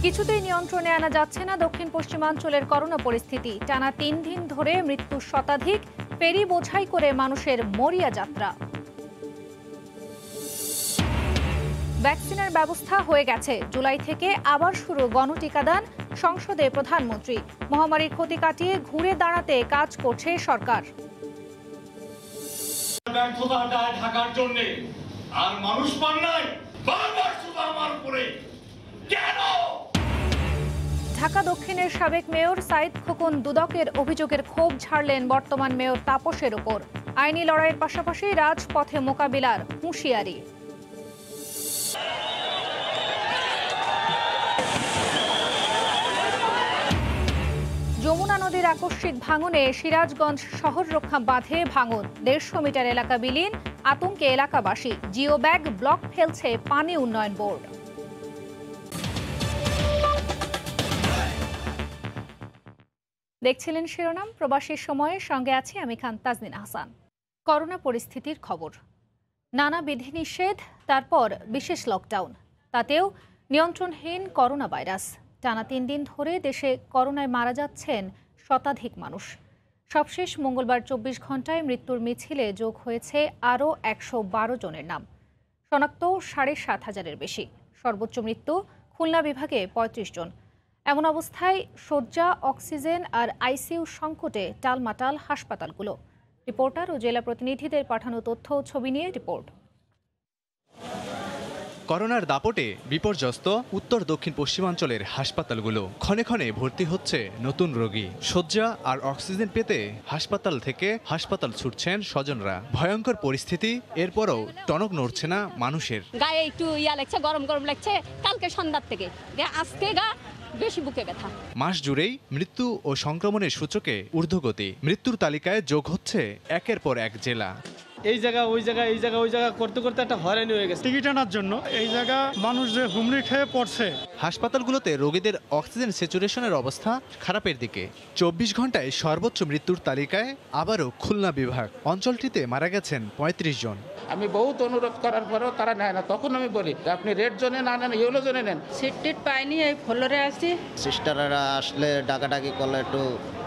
কিছুতেই নিয়ন্ত্রণে আনা যাচ্ছে না দক্ষিণ পশ্চিমাঞ্চলের করোনা পরিস্থিতি। টানা ৩ দিন ধরে মৃত্যু শতাধিক, ফেরি বোঝাই করে মানুষের মরিয়া যাত্রা। ভ্যাকসিনের ব্যবস্থা হয়ে গেছে, জুলাই থেকে আবার শুরু গণটিকাদান। সংসদে প্রধানমন্ত্রী, মহামারীর ক্ষতি কাটিয়ে ঘুরে দাঁড়াতে কাজ করছে সরকার। ব্যর্থতা ঢাকার জন্য আর মানুষ পান নাই, বারবার শুধু আমার উপরে কেন? ঢাকা দক্ষিণের সাবেক মেয়র সাইদ খোকন দুদকের অভিযোগের ক্ষোভ ঝাড়লেন বর্তমান মেয়র তাপসের ওপর। আইনি লড়াইয়ের পাশাপাশি রাজপথে মোকাবিলার হুঁশিয়ারি। যমুনা নদীর আকস্মিক ভাঙনে সিরাজগঞ্জ শহর রক্ষা বাঁধে ভাঙন, 150 মিটার এলাকা বিলীন, আতঙ্কে এলাকাবাসী। জিও ব্যাগ ব্লক ফেলছে পানি উন্নয়ন বোর্ড। দেখছিলেন শিরোনাম, প্রবাসীর সময়ের সঙ্গে আছি আমি খান তাজনিন হাসান। করোনা পরিস্থিতির খবর। নানা বিধিনিষেধ, তারপর বিশেষ লকডাউন, তাতেও নিয়ন্ত্রণহীন করোনা ভাইরাস। টানা 3 দিন ধরে দেশে করোনায় মারা যাচ্ছেন শতাধিক মানুষ। সবশেষ মঙ্গলবার 24 ঘন্টায় মৃত্যুর মিছিলে যোগ হয়েছে আরও 112 জনের নাম। শনাক্ত 7,500-এর বেশি। সর্বোচ্চ মৃত্যু খুলনা বিভাগে 35 জন। এমন অবস্থায় শয্যা, অক্সিজেন আর আইসিইউ সংকটে টালমাটাল হাসপাতালগুলো। রিপোর্টার ও জেলা প্রতিনিধিদের পাঠানো তথ্য ও ছবি নিয়ে রিপোর্ট। করোনার দাপটে বিপর্যস্ত উত্তর দক্ষিণ পশ্চিমাঞ্চলের হাসপাতালগুলো। ক্ষণে ক্ষণে ভর্তি হচ্ছে নতুন রোগী। শয্যা আর অক্সিজেন পেতে হাসপাতাল থেকে হাসপাতাল ছুটছেন স্বজনরা। ভয়ঙ্কর পরিস্থিতি, এরপরও টনক নড়ছে না মানুষের। গায়ে একটু লাগছে, গরম গরম লাগছে কালকে সন্ধ্যার থেকে, আজকে গা বেশি বুকে ব্যথা। মাস জুড়েই মৃত্যু ও সংক্রমণের সূচকে ঊর্ধ্বগতি। মৃত্যুর তালিকায় যোগ হচ্ছে একের পর এক জেলা। এই জায়গা ওই জায়গা, এই জায়গা ওই জায়গা করতে করতে একটা হয়রানি হয়ে গেছে। টিকিট আনার জন্য এই জায়গা মানুষ যে হুমড়ি খেয়ে পড়ছে। হাসপাতালগুলোতে রোগীদের অক্সিজেন স্যাচুরেশনের অবস্থা খারাপের দিকে। 24 ঘন্টায় সর্বোচ্চ মৃত্যুর তালিকায় আবারও খুলনা বিভাগ। অঞ্চলটিতে মারা গেছেন 35 জন। আমি বহুত অনুরোধ করার পরেও তারা নেয় না। তখন আমি বলি আপনি রেড জোনে না নেন, ইয়েলো জোনে নেন। সিট পাইনি, এই ফ্লোরে আসছি। সিস্টাররা আসলে ডাকাডাকি করলে একটু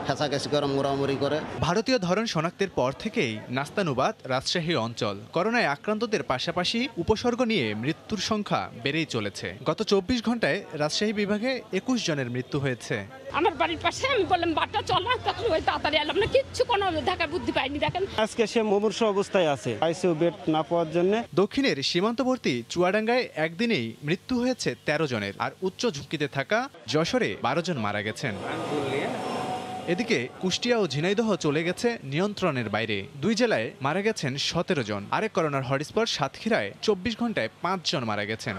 খেসাখেসি করে মোড়ামুড়ি করে। ভারতীয় ধরন শনাক্তের পর থেকেই নাস্তানুবাদ রাজশাহী অঞ্চল। করোনায় আক্রান্তদের পাশাপাশি উপসর্গ নিয়ে মৃত্যুর সংখ্যা বেড়েই চলেছে। গত 24 ঘন্টায় রাজশাহী বিভাগে 21 জনের মৃত্যু হয়েছে। আমার বাড়ির পাশে, আমি বললাম বাটা চল না, তখন ওই তাড়াতাড়ি এলাম না, কিচ্ছু কোনো দেখার বুদ্ধি পাইনি। দেখেন আজকে সে মুমূর্ষু অবস্থায় আছে, আইসিইউ বেড না পাওয়ার জন্য। দক্ষিণের সীমান্তবর্তী চুয়াডাঙ্গায় একদিনেই মৃত্যু হয়েছে 13 জনের, আর উচ্চ ঝুঁকিতে থাকা যশোরে 12 জন মারা গেছেন। এদিকে কুষ্টিয়া ও ঝিনাইদহ চলে গেছে নিয়ন্ত্রণের বাইরে। 2 জেলায় মারা গেছেন 17 জন। আরেক করোনার হটস্পট সাতক্ষীরায় 24 ঘন্টায় 5 জন মারা গেছেন।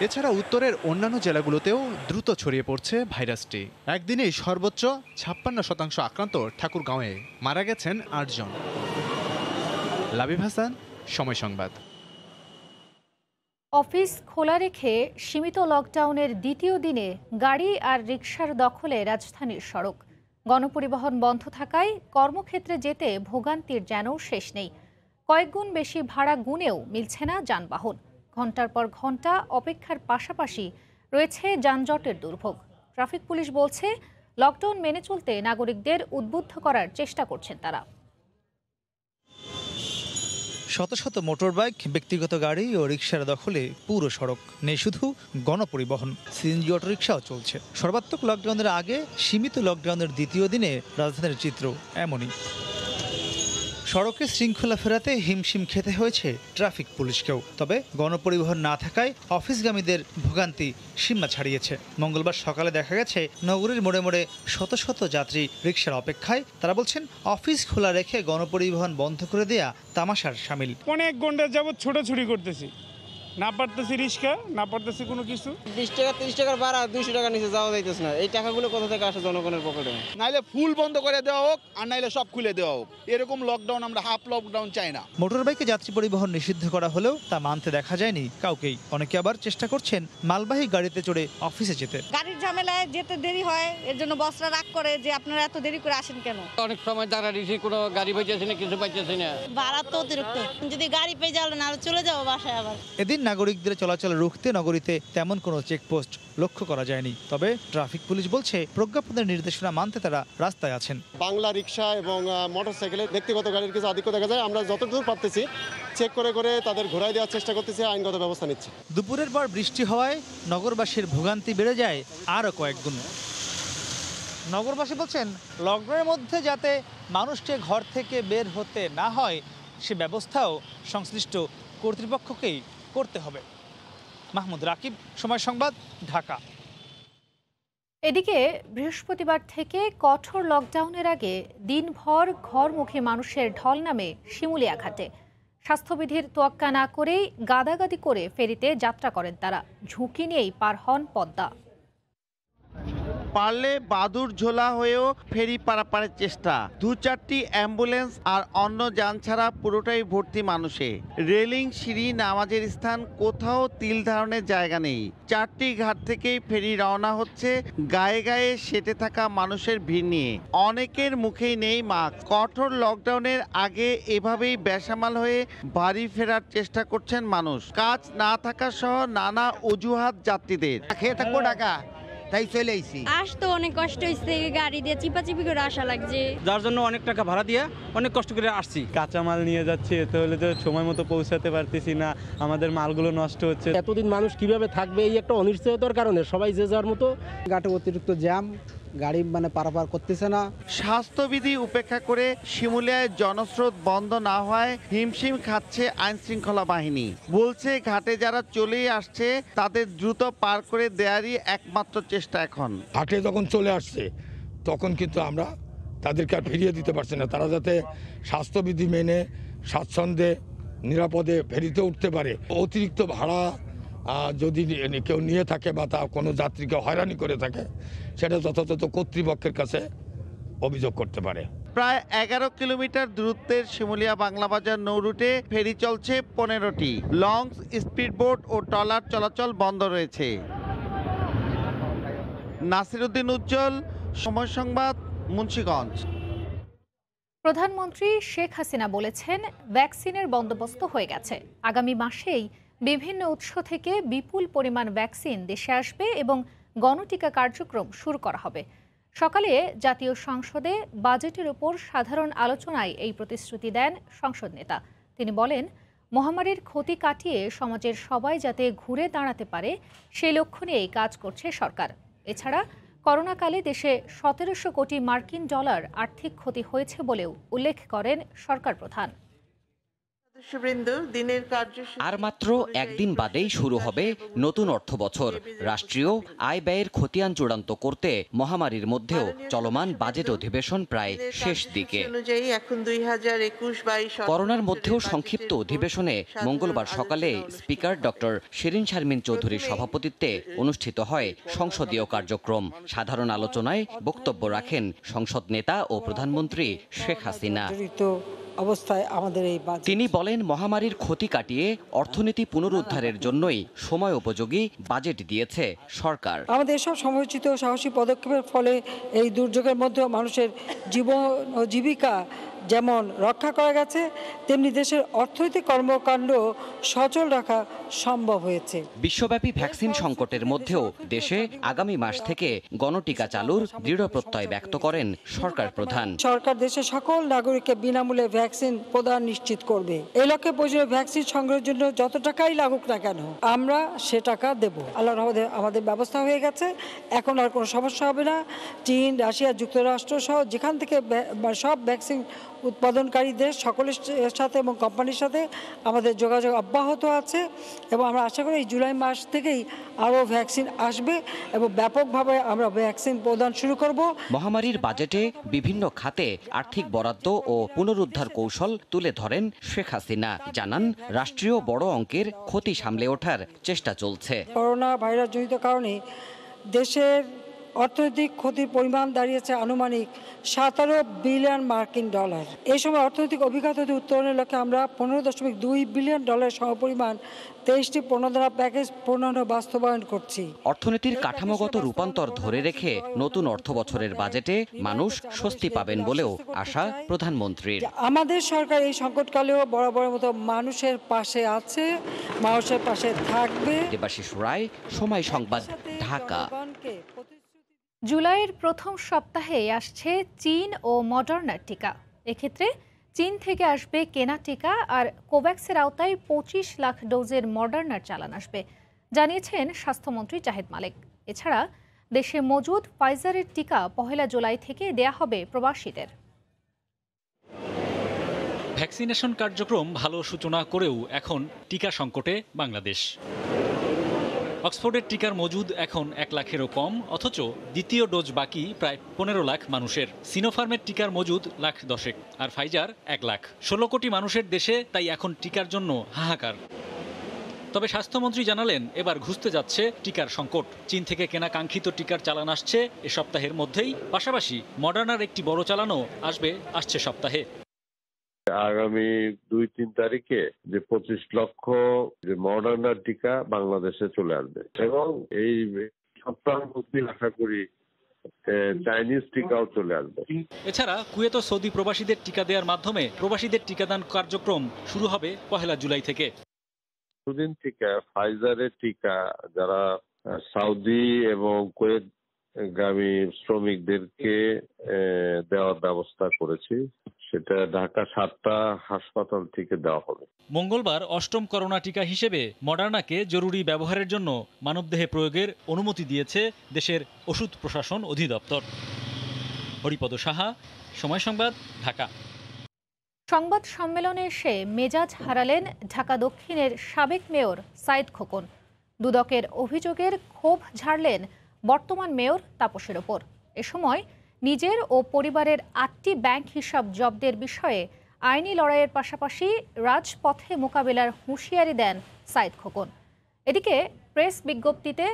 এছাড়া উত্তরের অন্যান্য জেলাগুলোতেও দ্রুত ছড়িয়ে পড়ছে ভাইরাসটি। একদিনেই সর্বোচ্চ 56% আক্রান্ত ঠাকুরগাঁওয়ে, মারা গেছেন 8 জন। লাবিব হাসান, সময় সংবাদ। অফিস খোলা রেখে সীমিত লকডাউনের দ্বিতীয় দিনে গাড়ি আর রিকশার দখলে রাজধানীর সড়ক। গণপরিবহন বন্ধ থাকায় কর্মক্ষেত্রে যেতে ভোগান্তির যেন শেষ নেই। কয়েকগুণ বেশি ভাড়া গুনেও মিলছে না যানবাহন। ঘন্টার পর ঘন্টা অপেক্ষার পাশাপাশি রয়েছে যানজটের দুর্ভোগ। ট্রাফিক পুলিশ বলছে, লকডাউন মেনে চলতে নাগরিকদের উদ্বুদ্ধ করার চেষ্টা করছেন তারা। শত শত মোটরবাইক, ব্যক্তিগত গাড়ি ও রিকশার দখলে পুরো সড়ক। নেই শুধু গণপরিবহন, সিএনজি অটোরিকশাও চলছে। সর্বাত্মক লকডাউনের আগে সীমিত লকডাউনের দ্বিতীয় দিনে রাজধানীর চিত্র এমনই। সড়কে শৃঙ্খলা ফেরাতে হিমশিম খেতে হয়েছে ট্রাফিক পুলিশকেও। তবে গণপরিবহন না থাকায় অফিসগামীদের ভোগান্তি সীমা ছাড়িয়েছে। মঙ্গলবার সকালে দেখা গেছে নগরীর মোড়ে মোড়ে শত শত যাত্রী রিকশার অপেক্ষায়। তারা বলছেন, অফিস খোলা রেখে গণপরিবহন বন্ধ করে দেয়া তামাশার শামিল। অনেক ঘন্টা যাবৎ ছোটাছুটি করতেছি, না পারতেছি রিক্সা, না পারতেছি কোনো কিছু। 20 টাকা 30 টাকার ভাড়া 200 টাকা নিচে যাওয়া যাইতেছে না। এই টাকাগুলো কোথা থেকে আসে জনগণের পকেটে? নাইলে ফুল বন্ধ করে দেওয়া হোক, আর নাইলে সব খুলে দেওয়া হোক। এরকম লকডাউন আমরা হাফ লকডাউন চাই না। মোটরবাইকে যাত্রী পরিবহন নিষিদ্ধ করা হলেও তা মানতে দেখা যায়নি কাউকেই। অনেকে আবার চেষ্টা করছেন মালবাহী গাড়িতে চড়ে অফিসে যেতে। গাড়ির ঝামেলায় যেতে দেরি হয়, এর জন্য বসরা রাগ করে যে আপনারা এত দেরি করে আসেন কেন। অনেক সময় দাঁড়াইছি, কোনো গাড়ি পাইতেছি না, কিছু পাইতেছি না। ভাড়া তো অতিরিক্ত, যদি গাড়ি পেয়ে যাও না চলে যাবো বাসায় আবার। এদিন দেশটির নাগরিকদের চলাচল রুখতে নগরীতে তেমন কোনো চেকপোস্ট লক্ষ্য করা যায়নি। তবে ট্রাফিক পুলিশ বলছে প্রজ্ঞাপনের নির্দেশনা মানতে তারা রাস্তায় আছেন। বাংলা রিক্সা এবং মোটরসাইকেলে ব্যক্তিগত গাড়ির কিছু আধিক্য দেখা যায়। আমরা যতদূর পারতেছি চেক করে করে তাদের ঘোরায় দেওয়ার চেষ্টা করতেছি, আইনগত ব্যবস্থা নিচ্ছি। দুপুরের পর বৃষ্টি হওয়ায় নগরবাসীর ভোগান্তি বেড়ে যায় আরও কয়েকগুণ। নগরবাসী বলছেন লকডাউনের মধ্যে যাতে মানুষকে ঘর থেকে বের হতে না হয় সে ব্যবস্থাও সংশ্লিষ্ট কর্তৃপক্ষকেই করতে হবে। মাহমুদ রাকিব, সময় সংবাদ, ঢাকা। এদিকে বৃহস্পতিবার থেকে কঠোর লকডাউনের আগে দিনভর ঘরমুখী মানুষের ঢল নামে শিমুলিয়া ঘাটে। স্বাস্থ্যবিধির তোয়াক্কা না করেই গাদাগাদি করে ফেরিতে যাত্রা করেন তারা। ঝুঁকি নিয়েই পার হন পদ্মা। পারলে বাদুর ঝোলা হয়েও ফেরি পারাপারের চেষ্টা। 2-4টি অ্যাম্বুলেন্স আর অন্য যান ছাড়া পুরোটাই ভর্তি মানুষে। রেলিং, সিঁড়ি, নামাজের স্থান, কোথাও তিল ধারণের জায়গা নেই। 4টি ঘাট থেকেই ফেরি রওনা হচ্ছে গায়ে গায়ে সেটে থাকা মানুষের ভিড় নিয়ে। অনেকের মুখেই নেই মাস্ক। কঠোর লকডাউনের আগে এভাবেই বেসামাল হয়ে বাড়ি ফেরার চেষ্টা করছেন মানুষ। কাজ না থাকা সহ নানা অজুহাত যাত্রীদের। খেয়ে থাকবো ঢাকা, তাই চলে আইছি। আসতে অনেক কষ্ট হয়েছে, গাড়ি দিয়ে চিপাচিপি করে আসা লাগছে, যার জন্য অনেক টাকা ভাড়া দিয়ে অনেক কষ্ট করে আসছি। কাঁচামাল নিয়ে যাচ্ছি, এতে হলে তো সময় মতো পৌঁছাতে পারতেছি না, আমাদের মালগুলো নষ্ট হচ্ছে। এতদিন মানুষ কিভাবে থাকবে এই একটা অনিশ্চয়তার কারণে সবাই যে যার মতো। ঘাটে অতিরিক্ত জ্যাম, গাড়ি পারাপার করতেছে না। স্বাস্থ্যবিধি উপেক্ষা করে শিমুলিয়ায় জনস্রোত বন্ধ না হওয়ায় হিমশিম খাচ্ছে আইন শৃঙ্খলা বাহিনী। বলছে ঘাটে যারা চলেই আসছে তাদের দ্রুত পার করে দেওয়ারই একমাত্র চেষ্টা এখন। ঘাটে যখন চলে আসছে তখন কিন্তু আমরা তাদেরকে আর ফিরিয়ে দিতে পারছি না। তারা যাতে স্বাস্থ্যবিধি মেনে স্বাচ্ছন্দ্যে নিরাপদে ফেরিতে উঠতে পারে। অতিরিক্ত ভাড়া যদি কেউ নিয়ে থাকে বা তা কোনো যাত্রীকে হয়রানি করে থাকে, সেটা যথাযথ কর্তৃপক্ষের কাছে অভিযোগ করতে পারে। প্রায় 11 কিলোমিটার দূরত্বের শিমুলিয়া বাংলাবাজার নৌ রুটে ফেরি চলছে 15টি। লঞ্চ, স্পিডবোট ও ট্রলার চলাচল বন্ধ রয়েছে। নাসিরউদ্দিন উজ্জ্বল, সময় সংবাদ, মুন্সিগঞ্জ। প্রধানমন্ত্রী শেখ হাসিনা বলেছেন ভ্যাকসিনের বন্দোবস্ত হয়ে গেছে। আগামী মাসেই বিভিন্ন উৎস থেকে বিপুল পরিমাণ ভ্যাকসিন দেশে আসবে এবং গণটিকা কার্যক্রম শুরু করা হবে। সকালে জাতীয় সংসদে বাজেটের উপর সাধারণ আলোচনায় এই প্রতিশ্রুতি দেন সংসদ নেতা। তিনি বলেন, মহামারীর ক্ষতি কাটিয়ে সমাজের সবাই যাতে ঘুরে দাঁড়াতে পারে সেই লক্ষ্য নিয়েই কাজ করছে সরকার। এছাড়া করোনাকালে দেশে 1700 কোটি মার্কিন ডলার আর্থিক ক্ষতি হয়েছে বলেও উল্লেখ করেন সরকার প্রধান। আর মাত্র একদিন বাদেই শুরু হবে নতুন অর্থবছর। রাষ্ট্রীয় আয় ব্যয়ের খতিয়ান চূড়ান্ত করতে মহামারীর মধ্যেও চলমান বাজেট অধিবেশন প্রায় শেষ দিকে। করোনার মধ্যেও সংক্ষিপ্ত অধিবেশনে মঙ্গলবার সকালে স্পিকার ডক্টর শিরিন শারমিন চৌধুরীর সভাপতিত্বে অনুষ্ঠিত হয় সংসদীয় কার্যক্রম। সাধারণ আলোচনায় বক্তব্য রাখেন সংসদ নেতা ও প্রধানমন্ত্রী শেখ হাসিনা। অবস্থায় আমাদের এই তিনি বলেন, মহামারীর ক্ষতি কাটিয়ে অর্থনীতি পুনরুদ্ধারের জন্যই সময় উপযোগী বাজেট দিয়েছে সরকার। আমাদের এসব সময়োচিত সাহসী পদক্ষেপের ফলে এই দুর্যোগের মধ্যে মানুষের জীবন ও জীবিকা যেমন রক্ষা করা গেছে, তেমনি দেশের অর্থনৈতিক কর্মকাণ্ড সচল রাখা সম্ভব হয়েছে। বিশ্বব্যাপী ভ্যাকসিন সংকটের মধ্যেও দেশে আগামী মাস থেকে গণটিকা চালুর দৃঢ় প্রত্যয় ব্যক্ত করেন সরকার প্রধান। সরকার দেশের সকল নাগরিককে বিনামূল্যে ভ্যাকসিন প্রদান নিশ্চিত করবে। এই লক্ষ্যে প্রয়োজনীয় ভ্যাকসিন সংগ্রহের জন্য যত টাকাই লাগুক না কেন আমরা সে টাকা দেব। আল্লাহর রহমতে আমাদের ব্যবস্থা হয়ে গেছে, এখন আর কোনো সমস্যা হবে না। চীন, রাশিয়া, যুক্তরাষ্ট্র সহ যেখান থেকে সব ভ্যাকসিন উৎপাদনকারী দেশ সকলের সাথে এবং কোম্পানির সাথে আমাদের যোগাযোগ অব্যাহত আছে এবং আমরা আশা করি এই জুলাই মাস থেকেই আরও ভ্যাকসিন আসবে এবং ব্যাপকভাবে আমরা ভ্যাকসিন প্রদান শুরু করব। মহামারীর বাজেটে বিভিন্ন খাতে আর্থিক বরাদ্দ ও পুনরুদ্ধার কৌশল তুলে ধরেন শেখ হাসিনা। জানান, রাষ্ট্রীয় বড় অঙ্কের ক্ষতি সামলে ওঠার চেষ্টা চলছে। করোনা ভাইরাস জনিত কারণে দেশের অর্থনৈতিক ক্ষতির পরিমাণ দাঁড়িয়েছে আনুমানিক 17 বিলিয়ন মার্কিন ডলার। এই সময় অর্থনৈতিক অভিজ্ঞতা উত্তরণের লক্ষ্যে আমরা 15.2 বিলিয়ন ডলার সমপরিমাণ 23টি প্রণোদনা প্যাকেজ বাস্তবায়ন করছি। অর্থনীতির কাঠামোগত রূপান্তর ধরে রেখে নতুন অর্থবছরের বাজেটে মানুষ স্বস্তি পাবেন বলেও আশা প্রধানমন্ত্রীর। আমাদের সরকার এই সংকটকালেও বরাবরের মতো মানুষের পাশে আছে, মানুষের পাশে থাকবে। দেবাশিস রায়, সময় সংবাদ, ঢাকা। জুলাইয়ের প্রথম সপ্তাহে আসছে চীন ও মডার্নার টিকা। এক্ষেত্রে চীন থেকে আসবে কেনা টিকা, আর কোভ্যাক্সের আওতায় 25 লাখ ডোজের মডার্নার চালান আসবে, জানিয়েছেন স্বাস্থ্যমন্ত্রী জাহিদ মালেক। এছাড়া দেশে মজুদ ফাইজারের টিকা 1 জুলাই থেকে দেয়া হবে প্রবাসীদের। ভ্যাকসিনেশন কার্যক্রম ভালো সূচনা করেও এখন টিকা সংকটে বাংলাদেশ। অক্সফোর্ডের টিকার মজুদ এখন 1 লাখেরও কম, অথচ দ্বিতীয় ডোজ বাকি প্রায় 15 লাখ মানুষের। সিনোফার্মের টিকার মজুদ 1,10,000 আর ফাইজার 1 লাখ। 16 কোটি মানুষের দেশে তাই এখন টিকার জন্য হাহাকার। তবে স্বাস্থ্যমন্ত্রী জানালেন, এবার ঘুচতে যাচ্ছে টিকার সংকট। চীন থেকে কেনা কাঙ্ক্ষিত টিকার চালান আসছে এ সপ্তাহের মধ্যেই, পাশাপাশি মডার্নার একটি বড় চালানও আসছে সপ্তাহে। আগামী 2-3 তারিখে যে 25 লক্ষ যে মডার্নার টিকা বাংলাদেশে চলে আসবে, এবং এই সপ্তাহের মধ্যে আশা করি চাইনিজ টিকাও চলে আসবে। এছাড়া কুয়েত ও সৌদি প্রবাসীদের টিকা দেওয়ার মাধ্যমে প্রবাসীদের টিকাদান কার্যক্রম শুরু হবে 1 জুলাই থেকে। দুদিন থেকে ফাইজারের টিকা যারা সৌদি এবং কুয়েত গামী শ্রমিকদেরকে দেওয়ার ব্যবস্থা করেছি, সেটা ঢাকা 7টা হাসপাতাল থেকে দেওয়া হবে। মঙ্গলবার 8ম করোনা টিকা হিসেবে মডার্নাকে জরুরি ব্যবহারের জন্য মানবদেহে প্রয়োগের অনুমতি দিয়েছে দেশের ওষুধ প্রশাসন অধিদপ্তর। হরিপদ সাহা, সময় সংবাদ, ঢাকা। সংবাদ সম্মেলনে এসে মেজাজ হারালেন ঢাকা দক্ষিণের সাবেক মেয়র সাইদ খোকন। দুদকের অভিযোগের ক্ষোভ ঝাড়লেন বর্তমান মেয়র তাপসের ওপর। এ সময় নিজের ও পরিবারের 8টি ব্যাংক হিসাব জব্দের বিষয়ে আইনি লড়াইয়ের পাশাপাশি রাজপথে মোকাবেলার হুঁশিয়ারি দেন সাইদ খোকন। এদিকে প্রেস বিজ্ঞপ্তিতে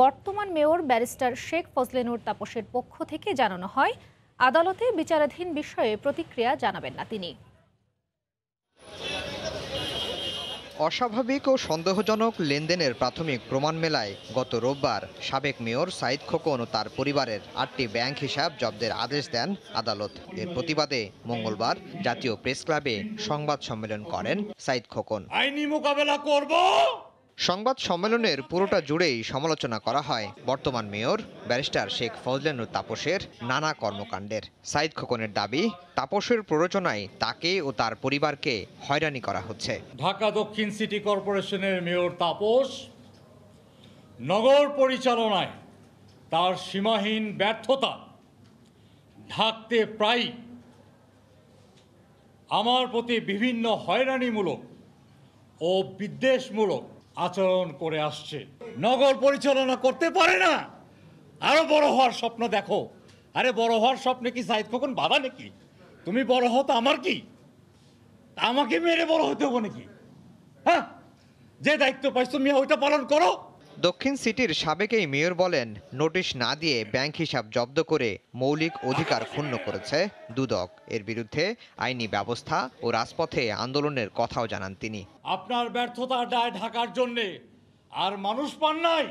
বর্তমান মেয়র ব্যারিস্টার শেখ ফজলে নূর তাপসের পক্ষ থেকে জানানো হয়, আদালতে বিচারাধীন বিষয়ে প্রতিক্রিয়া জানাবেন না তিনি। অস্বাভাবিক ও সন্দেহজনক লেনদেনের প্রাথমিক প্রমাণ মেলায় গত রোববার সাবেক মেয়র সাইদ খোকন ও তার পরিবারের 8টি ব্যাংক হিসাব জব্দের আদেশ দেন আদালত। এর প্রতিবাদে মঙ্গলবার জাতীয় প্রেস ক্লাবে সংবাদ সম্মেলন করেন সাইদ খোকন। আইনি মোকাবেলা করব। সংবাদ সম্মেলনের পুরোটা জুড়েই সমালোচনা করা হয় বর্তমান মেয়র ব্যারিস্টার শেখ ফজলে নূর তাপসের নানা কর্মকাণ্ডের। সাইদ খোকনের দাবি, তাপসের প্ররোচনায় তাকে ও তার পরিবারকে হয়রানি করা হচ্ছে। ঢাকা দক্ষিণ সিটি কর্পোরেশনের মেয়র তাপস নগর পরিচালনায় তার সীমাহীন ব্যর্থতা ঢাকতে প্রায় আমার প্রতি বিভিন্ন হয়রানিমূলক ও বিদ্বেষমূলক আচরণ করে আসছে। নগর পরিচালনা করতে পারে না, আরো বড় হওয়ার স্বপ্ন দেখো। আরে বড় হওয়ার স্বপ্নে কি সাইদ খোকন বাধা নাকি? তুমি বড় হও তো আমার কি? আমাকে মেরে বড় হতে হবে নাকি? হ্যাঁ, যে দায়িত্ব পাইছো মিয়া ওইটা পালন করো। দক্ষিণ সিটির সাবেক এই মেয়র বলেন, নোটিশ না দিয়ে ব্যাংক হিসাব জব্দ করে মৌলিক অধিকার ক্ষুণ্ণ করেছে দুদক। এর বিরুদ্ধে আইনি ব্যবস্থা ও রাজপথে আন্দোলনের কথাও জানান তিনি। আপনার ব্যর্থতার দায় ঢাকার জন্যে আর মানুষ পান নাই।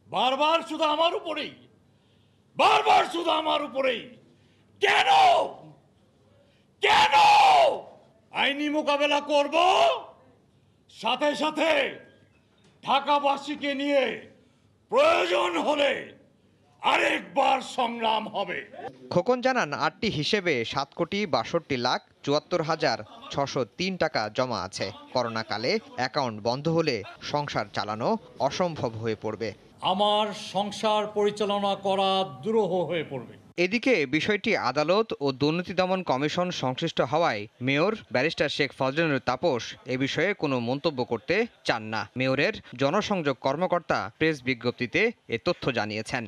বারবার শুধু আমার উপরেই, বারবার শুধু আমার উপরেই। কেন কেন? আইনি মোকাবেলা করব, সাথে সাথে ঢাকাবাসীকে নিয়ে প্রয়োজন হলে আরেকবার সংগ্রাম হবে। খোকন জানান, 8টি হিসেবে 7,62,74,603 টাকা জমা আছে। করোনাকালে অ্যাকাউন্ট বন্ধ হলে সংসার চালানো অসম্ভব হয়ে পড়বে। আমার সংসার পরিচালনা করা দুরূহ হয়ে পড়বে। এদিকে বিষয়টি আদালত ও দুর্নীতি দমন কমিশন সংশ্লিষ্ট হওয়ায় মেয়র ব্যারিস্টার শেখ ফজলে নূর তাপস এ বিষয়ে কোনো মন্তব্য করতে চান না। মেয়রের জনসংযোগ কর্মকর্তা প্রেস বিজ্ঞপ্তিতে এ তথ্য জানিয়েছেন।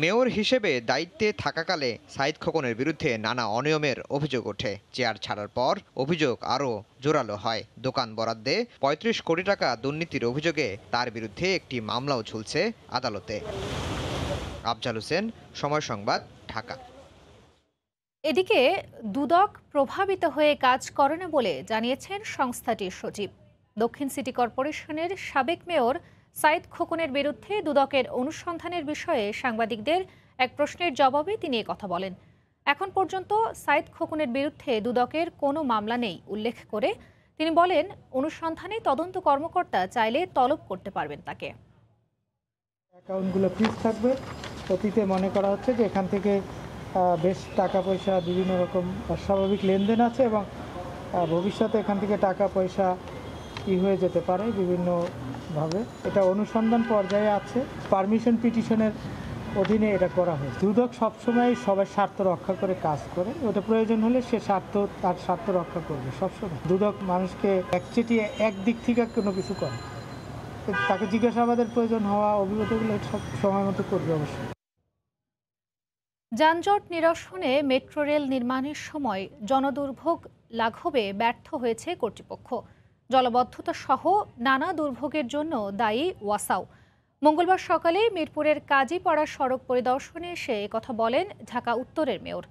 মেয়র হিসেবে দায়িত্বে থাকাকালে সাইদ খোকনের বিরুদ্ধে নানা অনিয়মের অভিযোগ ওঠে। চেয়ার ছাড়ার পর অভিযোগ আরও জোরালো হয়। দোকান বরাদ্দে 35 কোটি টাকা দুর্নীতির অভিযোগে তার বিরুদ্ধে একটি মামলাও ঝুলছে আদালতে। আফজাল হোসেন, সময় সংবাদ, ঢাকা। এদিকে দুদক প্রভাবিত হয়ে কাজ করে না বলে জানিয়েছেন সংস্থাটির সচিব। দক্ষিণ সিটি কর্পোরেশনের সাবেক মেয়র সাইদ খোকনের বিরুদ্ধে দুদকের অনুসন্ধানের বিষয়ে সাংবাদিকদের এক প্রশ্নের জবাবে তিনি কথা বলেন। এখন পর্যন্ত সাইদ খোকনের বিরুদ্ধে দুদকের কোনো মামলা নেই উল্লেখ করে তিনি বলেন, অনুসন্ধানে তদন্ত কর্মকর্তা চাইলে তলব করতে পারবেন তাকে। অ্যাকাউন্টগুলো ফ্রিজ থাকবে। অতীতে মনে করা হচ্ছে যে এখান থেকে বেশ টাকা পয়সা বিভিন্ন রকম অস্বাভাবিক লেনদেন আছে এবং ভবিষ্যতে এখান থেকে টাকা পয়সা হয়ে যেতে পারে বিভিন্নভাবে। এটা অনুসন্ধান পর্যায়ে আছে। পারমিশন পিটিশনের অধীনে এটা করা হয়। দুদক সবসময় সবার স্বার্থ রক্ষা করে কাজ করে। ওটা প্রয়োজন হলে সে তার স্বার্থ রক্ষা করবে সবসময়। দুদক মানুষকে একচেটিয়া একদিক থেকে কোনো কিছু করে, তাকে জিজ্ঞাসাবাদের প্রয়োজন হওয়া অভিজ্ঞতাগুলো সব সময় মতো করবে অবশ্যই। যানজট নিরসনে মেট্রো রেল নির্মাণের সময় জনদুর্ভোগ লাঘবে ব্যর্থ হয়েছে কর্তৃপক্ষ। জলবদ্ধতা সহ নানা দুর্ভোগের জন্য দায়ী ওয়াসাও। মঙ্গলবার সকালে মিরপুরের কাজীপাড়া সড়ক পরিদর্শনে এসে কথা বলেন ঢাকা উত্তরের মেয়র।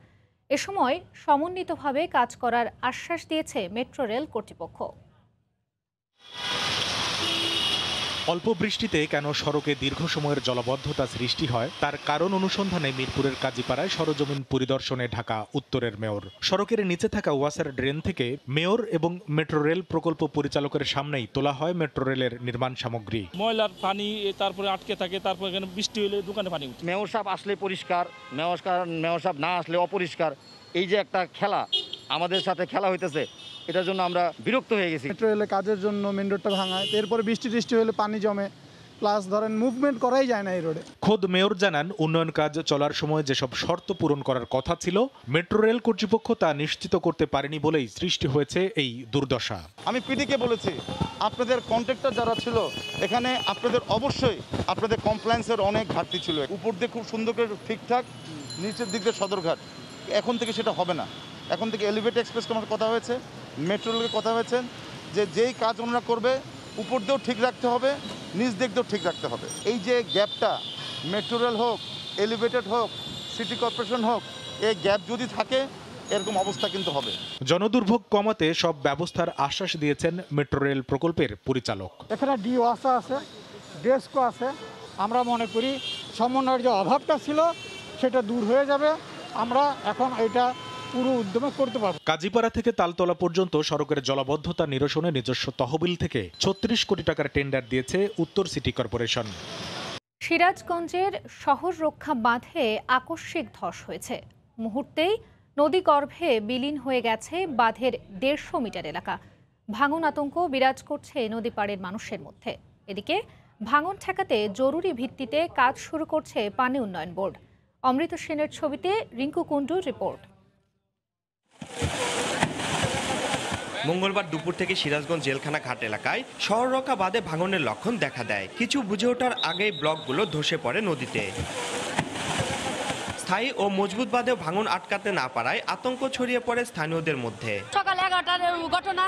এ সময় সমন্বিতভাবে কাজ করার আশ্বাস দিয়েছে মেট্রো রেল কর্তৃপক্ষ। অল্প বৃষ্টিতে কেন সড়কে দীর্ঘ সময়ের জলাবদ্ধতা সৃষ্টি হয় তার কারণ অনুসন্ধানে মিরপুরের কাজীপাড়ায় সরজমিন পরিদর্শনে ঢাকা উত্তরের মেয়র। সড়কের নিচে থাকা ওয়াসার ড্রেন থেকে মেয়র এবং মেট্রো রেল প্রকল্প পরিচালকের সামনেই তোলা হয় মেট্রো রেলের নির্মাণ সামগ্রী। ময়লার পানি তারপরে আটকে থাকে, তারপর এখানে বৃষ্টি হলে দোকানে পানি উঠে। মেয়র সাহেব আসলে পরিষ্কার, মেয়র সাহেব না আসলে অপরিষ্কার। এই যে একটা খেলা আমাদের সাথে খেলা হইতেছে, এটার জন্য আমরা বিরক্ত হয়ে গেছি। মেট্রো রেলের কাজের জন্য মেন রোডটা ভাঙায়, এরপরে বৃষ্টি হলে পানি জমে, প্লাস ধরেন মুভমেন্ট করাই যায় না এই রোডে। খোদ মেয়র জানান, উন্নয়ন কাজ চলার সময় যেসব শর্ত পূরণ করার কথা ছিল মেট্রো রেল কর্তৃপক্ষ তা নিশ্চিত করতে পারেনি বলেই সৃষ্টি হয়েছে এই দুর্দশা। আমি পিডিকে বলেছি, আপনাদের কন্ট্রাক্টর যারা ছিল এখানে আপনাদের অবশ্যই আপনাদের কমপ্লায়েন্সের অনেক ঘাটতি ছিল। উপর দিয়ে খুব সুন্দর করে ঠিকঠাক, নিচের দিক দিয়ে সদরঘাট। এখন থেকে সেটা হবে না। এখন থেকে এলিভেটেড এক্সপ্রেস আমার কথা হয়েছে, মেট্রো রেলের কথা হয়েছে, যে যেই কাজ ওনারা করবে উপর দিয়েও ঠিক রাখতে হবে, নিচ দিক দিয়েও ঠিক রাখতে হবে। এই যে গ্যাপটা, মেট্রো রেল হোক, এলিভেটেড হোক, সিটি কর্পোরেশন হোক, এই গ্যাপ যদি থাকে এরকম অবস্থা কিন্তু হবে। জনদুর্ভোগ কমাতে সব ব্যবস্থার আশ্বাস দিয়েছেন মেট্রো রেল প্রকল্পের পরিচালক। এখানে ডিওয়াসা আছে, ডেস্কো আছে। আমরা মনে করি সমন্বয়ের যে অভাবটা ছিল সেটা দূর হয়ে যাবে। আমরা এখন এটা পুরো উদ্যমে করতে পারব। কাজীপাড়া থেকে তালতলা পর্যন্ত সড়কের জলাবদ্ধতা নিরসনে নিজস্ব তহবিল থেকে ৩৬ কোটি টাকার টেন্ডার দিয়েছে উত্তর সিটি কর্পোরেশন। সিরাজগঞ্জের শহর রক্ষা বাঁধে আকস্মিক ধস হয়েছে। মুহূর্তেই নদীগর্ভে বিলীন হয়ে গেছে বাঁধের ১৫০ মিটার এলাকা। ভাঙন আতঙ্ক বিরাজ করছে নদী পাড়ের মানুষের মধ্যে। এদিকে ভাঙন ঠেকাতে জরুরি ভিত্তিতে কাজ শুরু করছে পানি উন্নয়ন বোর্ড। অমৃত সেনের ছবিতে রিঙ্কু কুণ্ডুর রিপোর্ট। মঙ্গলবার দুপুর থেকে সিরাজগঞ্জ জেলখানা ঘাট এলাকায় শহর রক্ষা বাঁধে ভাঙনের লক্ষণ দেখা দেয়। কিছু বুঝে ওঠার আগেই ব্লকগুলো ধসে পড়ে নদীতে। স্থায়ী ও মজবুত বাঁধেও ভাঙন আটকাতে না পারায় আতঙ্ক ছড়িয়ে পড়ে স্থানীয়দের মধ্যে। সকাল 11টার ঘটনা,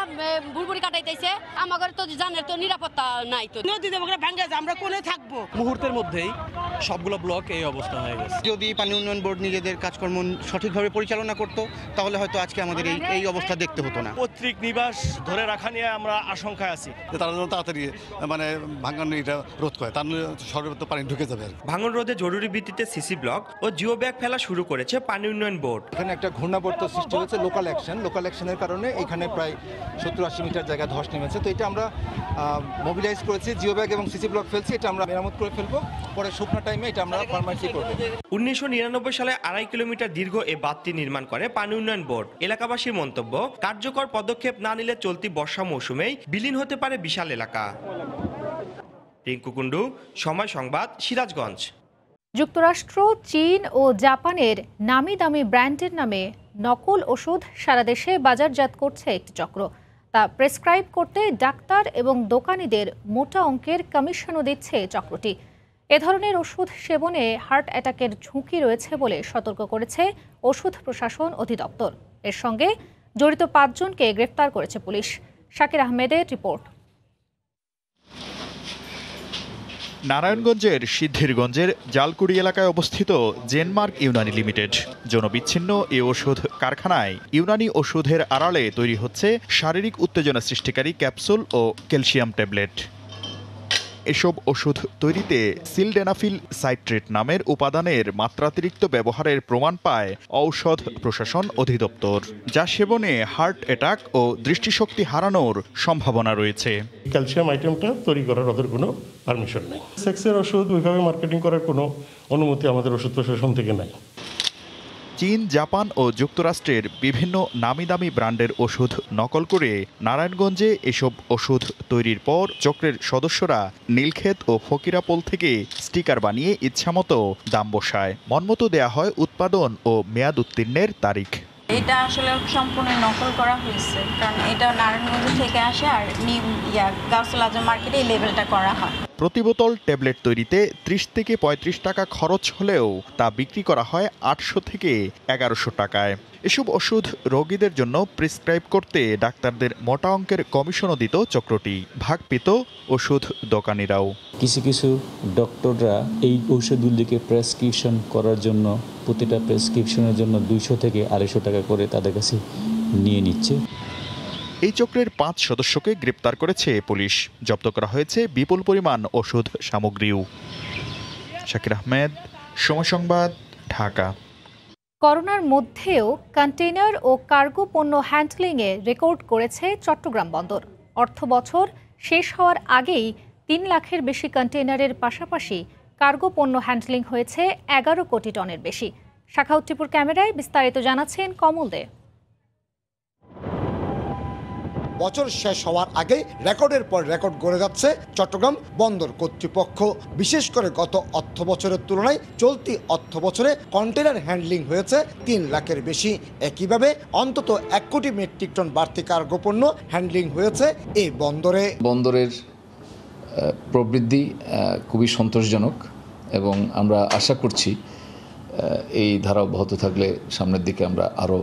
বুড়বুড়ি কাটাইতেছে, আমাদের তো জানের তো নিরাপত্তা নাই। তো নদীতে ভাঙে আমরা কোনে থাকবো? মুহূর্তের মধ্যেই সবগুলো ব্লক এই অবস্থা হয়ে গেছে। যদি পানি উন্নয়ন বোর্ড নিজেদের কাজকর্ম সঠিকভাবে পরিচালনা করত তাহলে হয়তো আজকে আমাদের এই অবস্থা দেখতে হতো না। পৈতৃক নিবাস ধরে রাখা নিয়ে আমরা আশঙ্কায় আছি। তারা যেন তাড়াতাড়ি ভাঙন এটা রোধ করে, তার শহরের তো পানি ঢুকে যাবে। ভাঙন রোধে জরুরি ভিত্তিতে সিসি ব্লক ও জিও ব্যাগ ফেলা শুরু করেছে পানি উন্নয়ন বোর্ড। এখানে একটা ঘূর্ণাবর্ত সৃষ্টি হয়েছে, লোকাল অ্যাকশনের কারণে এখানে প্রায় 70-80 মিটার জায়গা ধস নেমেছে। তো এটা আমরা মোবিলাইজ করেছি, জিও ব্যাগ এবং সিসি ব্লক ফেলছি। এটা আমরা মেরামত করে ফেলবো, পরে শুকনো টাইমে এটা আমরা পারমানেন্টলি করব। 1999 সালে 2.5 কিলোমিটার দীর্ঘ এই বাঁধটি নির্মাণ করে পানি উন্নয়ন বোর্ড। এলাকাবাসীর মন্তব্য, কার্যকর পদক্ষেপ না নিলে চলতি বর্ষা মৌসুমেই বিলীন হতে পারে বিশাল এলাকা। রিঙ্কু কুণ্ডু, সময় সংবাদ, সিরাজগঞ্জ। যুক্তরাষ্ট্র, চীন ও জাপানের নামি দামি ব্র্যান্ডের নামে নকল ওষুধ সারা দেশে বাজারজাত করছে একটি চক্র। তা প্রেসক্রাইব করতে ডাক্তার এবং দোকানিদের মোটা অঙ্কের কমিশনও দিচ্ছে চক্রটি। এ ধরনের ওষুধ সেবনে হার্ট অ্যাটাকের ঝুঁকি রয়েছে বলে সতর্ক করেছে ওষুধ প্রশাসন অধিদপ্তর। এর সঙ্গে জড়িত 5 জনকে গ্রেফতার করেছে পুলিশ। শাকির আহমেদের রিপোর্ট। নারায়ণগঞ্জের সিদ্ধিরগঞ্জের জালকুড়ি এলাকায় অবস্থিত জেনমার্ক ইউনানি লিমিটেড। জনবিচ্ছিন্ন এই ওষুধ কারখানায় ইউনানি ওষুধের আড়ালে তৈরি হচ্ছে শারীরিক উত্তেজনা সৃষ্টিকারী ক্যাপসুল ও ক্যালসিয়াম ট্যাবলেট। এসব ওষুধ তৈরিতে সিলডেনাফিল সাইট্রেট নামের উপাদানের মাত্রাতিরিক্ত ব্যবহারের প্রমাণ পায় ঔষধ প্রশাসন অধিদপ্তর, যা সেবনে হার্ট অ্যাটাক ও দৃষ্টিশক্তি হারানোর সম্ভাবনা রয়েছে। ক্যালসিয়াম আইটেমটা তৈরি করার ওদের কোনো পারমিশন নেই। সেক্সের ওষুধ ওইভাবে মার্কেটিং করার কোনো অনুমতি আমাদের ওষুধ প্রশাসন থেকে নাই। চীন, জাপান ও যুক্তরাষ্ট্রের বিভিন্ন নামি দামি ব্র্যান্ডের ওষুধ নকল করে নারায়ণগঞ্জে এসব ওষুধ তৈরির পর চক্রের সদস্যরা নীলক্ষেত ও ফকিরাপোল থেকে স্টিকার বানিয়ে ইচ্ছামতো দাম বসায়। মনমতো দেয়া হয় উৎপাদন ও মেয়াদ উত্তীর্ণের তারিখ। এটা আসলে সম্পূর্ণ নকল করা হয়েছে, কারণ এটা নারায়ণগঞ্জ থেকে আসে আর গাউসুল আজম মার্কেটে এই লেবেলটা করা হয়। প্রতি বোতল ট্যাবলেট তৈরিতে 30 থেকে 35 টাকা খরচ হলেও তা বিক্রি করা হয় 800 থেকে 1100 টাকায়। এসব ওষুধ রোগীদের জন্য প্রেসক্রাইব করতে ডাক্তারদের মোটা অঙ্কের কমিশনও দিত চক্রটি। ভাগ পেত ওষুধ দোকানিরাও। কিছু কিছু ডক্টররা এই ঔষধগুলিকে প্রেসক্রিপশন করার জন্য প্রতিটা প্রেসক্রিপশনের জন্য 200 থেকে 250 টাকা করে তাদের কাছে নিয়ে নিচ্ছে। এই চক্রের 5 সদস্যকে গ্রেপ্তার করেছে পুলিশ। জব্দ করা হয়েছে বিপুল পরিমাণ ওষুধ সামগ্রীও। শাকির আহমেদ, সময় সংবাদ, ঢাকা। করোনার মধ্যেও কন্টেইনার ও কার্গো পণ্য হ্যান্ডলিংয়ে রেকর্ড করেছে চট্টগ্রাম বন্দর। অর্থ বছর শেষ হওয়ার আগেই 3 লাখের বেশি কন্টেইনারের পাশাপাশি কার্গো পণ্য হ্যান্ডলিং হয়েছে 11 কোটি টনের বেশি। শাখাউত টিপুর ক্যামেরায় বিস্তারিত জানাচ্ছেন কমল দে। বছর শেষ হওয়ার আগে রেকর্ডের পর রেকর্ড গড়ে যাচ্ছে চট্টগ্রাম বন্দর কর্তৃপক্ষ। বিশেষ করে গত অর্থ বছরের তুলনায় চলতি অর্থ বছরে কন্টেনার হ্যান্ডলিং হয়েছে 3 লাখের বেশি। একইভাবে অন্তত 1 কোটি মেট্রিক টন বাড়তি কার্গো পণ্য হ্যান্ডলিং হয়েছে এই বন্দরে। বন্দরের প্রবৃদ্ধি খুবই সন্তোষজনক এবং আমরা আশা করছি এই ধারা অব্যাহত থাকলে সামনের দিকে আমরা আরও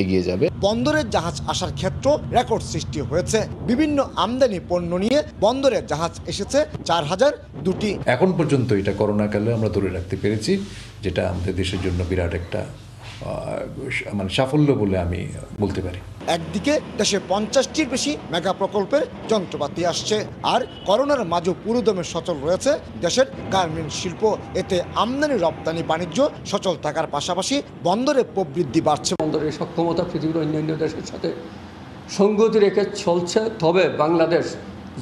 এগিয়ে যাবে। বন্দরের জাহাজ আসার ক্ষেত্রে রেকর্ড সৃষ্টি হয়েছে। বিভিন্ন আমদানি পণ্য নিয়ে বন্দরের জাহাজ এসেছে 4002টি। এখন পর্যন্ত এটা করোনাকালে আমরা ধরে রাখতে পেরেছি, যেটা আমাদের দেশের জন্য বিরাট একটা সাফল্য বলে আমি বলতে পারি। একদিকে দেশে 50টির বেশি মেগা প্রকল্পের যন্ত্রপাতি আসছে, আর করোনার মাঝে পুরোদমে সচল রয়েছে দেশের গার্মেন্টস শিল্প। এতে আমদানি রপ্তানি বাণিজ্য সচল থাকার পাশাপাশি বন্দরে প্রবৃদ্ধি বাড়ছে। বন্দরের সক্ষমতা পৃথিবীর অন্যান্য দেশের সাথে সঙ্গতি রেখে চলছে। তবে বাংলাদেশ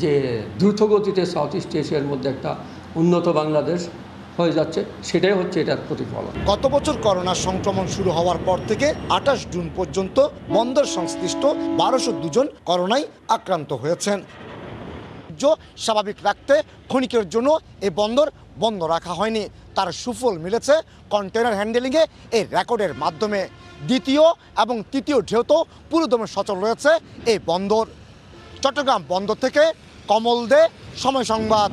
যে দ্রুতগতিতে সাউথ ইস্ট এশিয়ার মধ্যে একটা উন্নত বাংলাদেশ হয়ে যাচ্ছে, সেটাই হচ্ছে এটার প্রতিফলন। গত বছর করোনা সংক্রমণ শুরু হওয়ার পর থেকে 28 জুন পর্যন্ত বন্দর সংশ্লিষ্ট 1202 জন করোনায় আক্রান্ত হয়েছেন। স্বাভাবিক রাখতে ক্ষণিকের জন্য এই বন্দর বন্ধ রাখা হয়নি। তার সুফল মিলেছে কন্টেনার হ্যান্ডেলিংয়ে এই রেকর্ডের মাধ্যমে। দ্বিতীয় এবং তৃতীয় ঢেউতেও পুরোদমে সচল রয়েছে এই বন্দর। চট্টগ্রাম বন্দর থেকে কমল দে, সময় সংবাদ।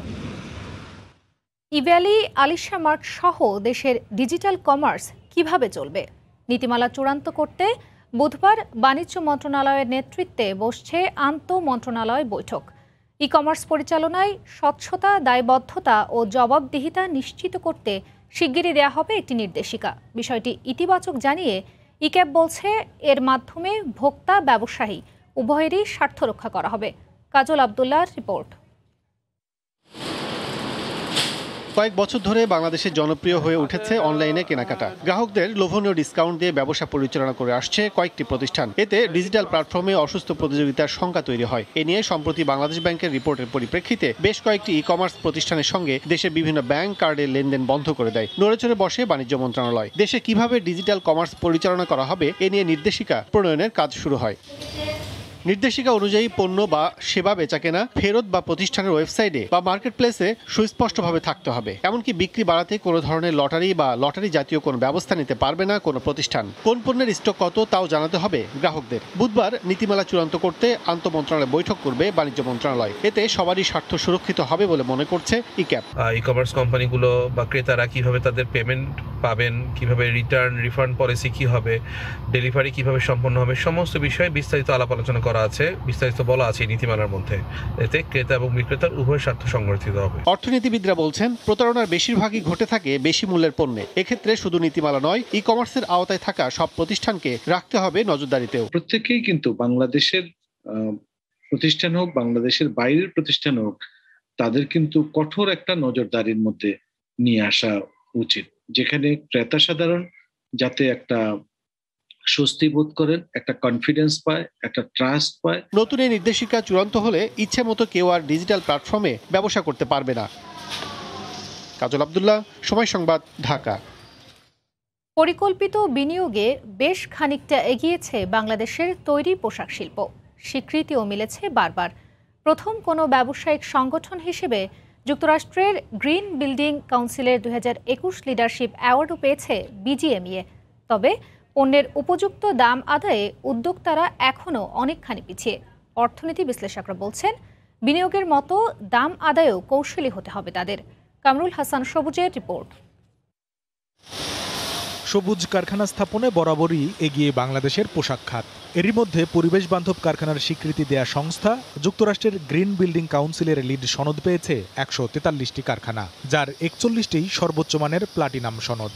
ইভ্যালি, আলিশা মার্ট সহ দেশের ডিজিটাল কমার্স কিভাবে চলবে, নীতিমালা চূড়ান্ত করতে বুধবার বাণিজ্য মন্ত্রণালয়ের নেতৃত্বে বসছে আন্তঃমন্ত্রণালয় বৈঠক। ই কমার্স পরিচালনায় স্বচ্ছতা, দায়বদ্ধতা ও জবাবদিহিতা নিশ্চিত করতে শিগগিরই দেয়া হবে একটি নির্দেশিকা। বিষয়টি ইতিবাচক জানিয়ে ইক্যাব বলছে, এর মাধ্যমে ভোক্তা, ব্যবসায়ী উভয়েরই স্বার্থ রক্ষা করা হবে। কাজল আব্দুল্লাহর রিপোর্ট। কয়েক বছর ধরে বাংলাদেশে জনপ্রিয় হয়ে উঠেছে অনলাইনে কেনাকাটা। গ্রাহকদের লোভনীয় ডিসকাউন্ট দিয়ে ব্যবসা পরিচালনা করে আসছে কয়েকটি প্রতিষ্ঠান। এতে ডিজিটাল প্ল্যাটফর্মে অসুস্থ প্রতিযোগিতার সংখ্যা তৈরি হয়। এ নিয়ে সম্প্রতি বাংলাদেশ ব্যাংকের রিপোর্টের পরিপ্রেক্ষিতে বেশ কয়েকটি ই কমার্স প্রতিষ্ঠানের সঙ্গে দেশের বিভিন্ন ব্যাংক কার্ডের লেনদেন বন্ধ করে দেয়। নড়েচড়ে বসে বাণিজ্য মন্ত্রণালয়। দেশে কিভাবে ডিজিটাল কমার্স পরিচালনা করা হবে এ নিয়ে নির্দেশিকা প্রণয়নের কাজ শুরু হয়। নির্দেশিকা অনুযায়ী পণ্য বা সেবা বেচাকেনা ফেরত বা প্রতিষ্ঠানের ওয়েবসাইটে বা মার্কেট প্লেসে সুস্পষ্টভাবে থাকতে হবে। এমনকি বিক্রি বাড়াতে কোনো ধরনের লটারি বা লটারি জাতীয় কোনো ব্যবস্থা নিতে পারবে না কোনো প্রতিষ্ঠান। কোন পণ্যের স্টক কত তাও জানাতে হবে গ্রাহকদের। বুধবার নীতিমালা চূড়ান্ত করতে আন্তঃমন্ত্রণালয় বৈঠক করবে বাণিজ্য মন্ত্রণালয়। এতে সবারই স্বার্থ সুরক্ষিত হবে বলে মনে করছে ইক্যাব। ই কমার্স কোম্পানিগুলো বা ক্রেতারা কিভাবে তাদের পেমেন্ট পাবেন, কিভাবে রিটার্ন রিফান্ড পলিসি কী হবে, ডেলিভারি কিভাবে সম্পন্ন হবে, সমস্ত বিষয়ে বিস্তারিত আলাপ আলোচনা করা আছে, বিস্তারিত বলা আছে নীতিমালার মধ্যে। এতে ক্রেতা এবং বিক্রেতার উভয় স্বার্থ সংরক্ষিত হবে। অর্থনীতিবিদরা বলছেন, প্রতারণার বেশিরভাগই ঘটে থাকে বেশি মূল্যের পণ্যে। এক্ষেত্রে শুধু নীতিমালা নয়, ই কমার্সের আওতায় থাকা সব প্রতিষ্ঠানকে রাখতে হবে নজরদারিতেও। প্রত্যেকেই কিন্তু বাংলাদেশের প্রতিষ্ঠান হোক, বাংলাদেশের বাইরের প্রতিষ্ঠান হোক, তাদের কিন্তু কঠোর একটা নজরদারির মধ্যে নিয়ে আসা উচিত, যেখানে ক্রেতা সাধারণ যাতে একটা স্বস্তি বোধ করেন, একটা কনফিডেন্স পায়, একটা ট্রাস্ট পায়। নতুন এই নির্দেশিকা চূড়ান্ত হলে ইচ্ছে মতো কেউ আর ডিজিটাল প্ল্যাটফর্মে ব্যবসা করতে পারবে না। কাজল আব্দুল্লাহ, সময় সংবাদ, ঢাকা। পরিকল্পিত বিনিয়োগে বেশ খানিকটা এগিয়েছে বাংলাদেশের তৈরি পোশাক শিল্প। স্বীকৃতিও মিলেছে বারবার। প্রথম কোনো ব্যবসায়িক সংগঠন হিসেবে যুক্তরাষ্ট্রের গ্রিন বিল্ডিং কাউন্সিলের 2021 লিডারশিপ অ্যাওয়ার্ডও পেয়েছে বিজিএমইএ। তবে পণ্যের উপযুক্ত দাম আদায়ে উদ্যোক্তারা এখনও অনেকখানি পিছিয়ে। অর্থনীতি বিশ্লেষকরা বলছেন, বিনিয়োগের মতো দাম আদায়েও কৌশলী হতে হবে তাদের। কামরুল হাসান সবুজের রিপোর্ট। সবুজ কারখানা স্থাপনে বরাবরই এগিয়ে বাংলাদেশের পোশাক খাত। এরই মধ্যে পরিবেশ বান্ধব কারখানার স্বীকৃতি দেয়া সংস্থা যুক্তরাষ্ট্রের গ্রিন বিল্ডিং কাউন্সিলের লিড সনদ পেয়েছে 143টি কারখানা, যার 41টিই সর্বোচ্চ মানের প্লাটিনাম সনদ।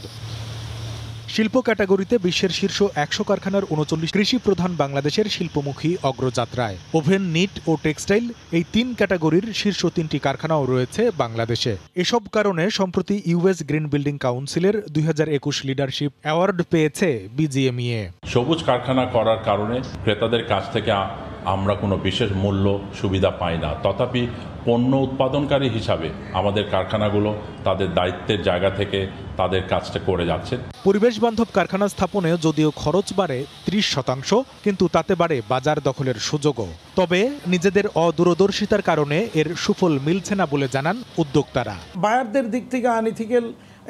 শিল্প ক্যাটাগরিতে বিশ্বের শীর্ষ 100 কারখানার 39, কৃষি প্রধান বাংলাদেশের শিল্পমুখী অগ্রযাত্রায়। ওভেন, নিট ও টেক্সটাইল এই 3 ক্যাটাগরির শীর্ষ 3টি কারখানাও রয়েছে বাংলাদেশে। এসব কারণে সম্প্রতি ইউএস গ্রিন বিল্ডিং কাউন্সিলের 2021 লিডারশিপ অ্যাওয়ার্ড পেয়েছে বিজিএমইএ। সবুজ কারখানা করার কারণে ক্রেতাদের কাছ থেকে আমরা কোনো বিশেষ মূল্য সুবিধা পাই না, তথাপি পণ্য উৎপাদনকারী হিসাবে আমাদের কারখানাগুলো তাদের দায়িত্বের জায়গা থেকে তাদের কাজটা করে যাচ্ছে। পরিবেশ বান্ধব কারখানা স্থাপনে যদিও খরচ বাড়ে 30%, কিন্তু তাতে বাড়ে বাজার দখলের সুযোগও। তবে নিজেদের অদূরদর্শিতার কারণে এর সুফল মিলছে না বলে জানান উদ্যোক্তারা। বায়ারদের দিক থেকে আনইথিক্যাল